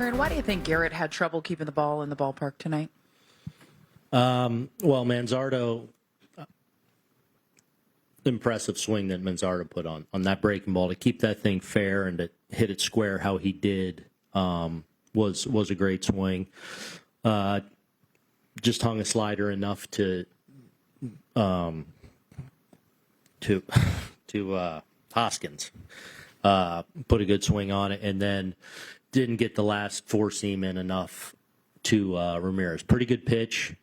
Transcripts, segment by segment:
Aaron, why do you think Garrett had trouble keeping the ball in the ballpark tonight? Well, Manzardo, impressive swing that Manzardo put on that breaking ball to keep that thing fair and to hit it square how he did was a great swing. Just hung a slider enough to Hoskins. Put a good swing on it, and then didn't get the last four seam in enough to Ramirez. Pretty good pitch,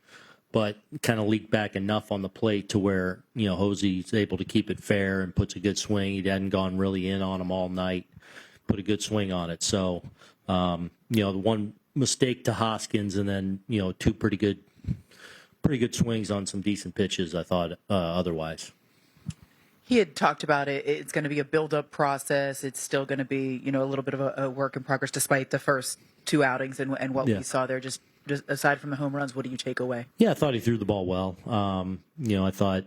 but kind of leaked back enough on the plate to where, Hosey's able to keep it fair and puts a good swing. He hadn't gone really in on him all night. Put a good swing on it. So, the one mistake to Hoskins and then, two pretty good swings on some decent pitches, I thought, otherwise. He had talked about it. It's going to be a build-up process. It's still going to be, a little bit of a work in progress despite the first two outings and what we saw there. Just aside from the home runs, what do you take away? Yeah, I thought he threw the ball well. I thought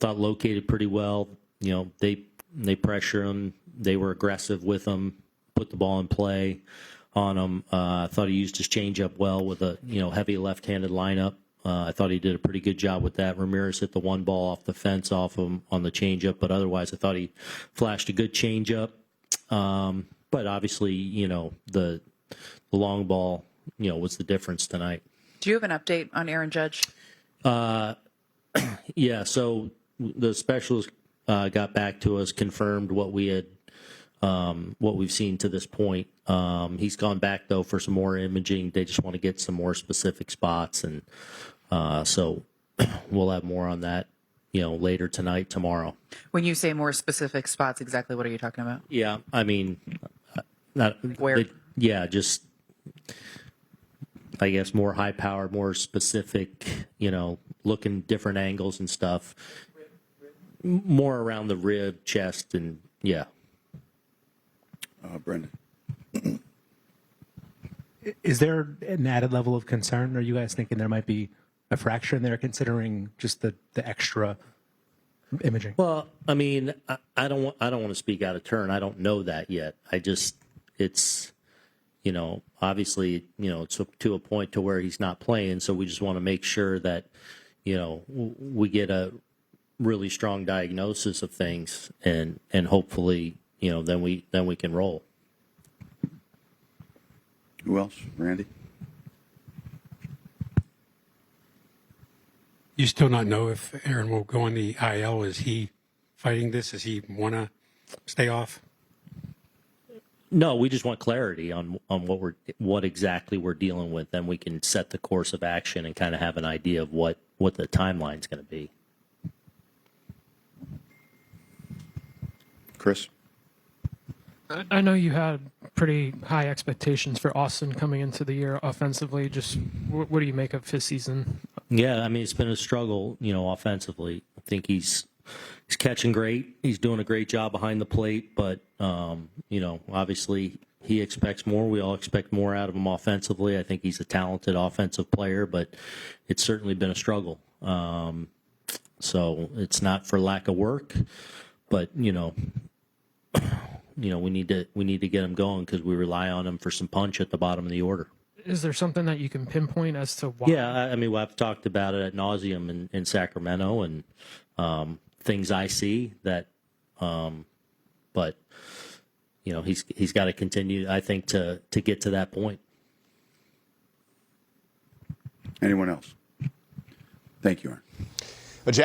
located pretty well. They pressure him. They were aggressive with him, put the ball in play on him. I thought he used his changeup well with a, heavy left-handed lineup. I thought he did a pretty good job with that. Ramirez hit the one ball off the fence off him on the changeup, but otherwise I thought he flashed a good changeup. But obviously, the long ball, was the difference tonight. Do you have an update on Aaron Judge? Yeah, so the specialist got back to us, confirmed what we've seen to this point. He's gone back though for some more imaging. They just want to get some more specific spots, and so we'll have more on that, later tonight, tomorrow. When you say more specific spots, exactly what are you talking about? Yeah, I mean, where? Just I guess more high power, more specific. Looking different angles and stuff. More around the rib, chest, and yeah. Brendan. Is there an added level of concern? Are you guys thinking there might be a fracture in there, considering just the extra imaging? Well, I mean, I don't want to speak out of turn. I don't know that yet. It's obviously, it's to a point to where he's not playing. So we just want to make sure that, we get a really strong diagnosis of things and hopefully, then we can roll. Who else? Randy? You still not know if Aaron will go on the IL. Is he fighting this? Does he want to stay off? No, we just want clarity on what exactly we're dealing with. Then we can set the course of action and kind of have an idea of what the timeline's going to be. Chris? I know you had pretty high expectations for Austin coming into the year offensively. Just what do you make of his season? Yeah, I mean, it's been a struggle, offensively. I think he's catching great. He's doing a great job behind the plate, but, obviously he expects more. We all expect more out of him offensively. I think he's a talented offensive player, but it's certainly been a struggle. So it's not for lack of work, but, we need to get him going because we rely on him for some punch at the bottom of the order. Is there something that you can pinpoint as to why? Yeah, I mean, I've talked about it ad nauseum in Sacramento and things I see that, but he's got to continue, I think, to get to that point. Anyone else? Thank you, Aaron.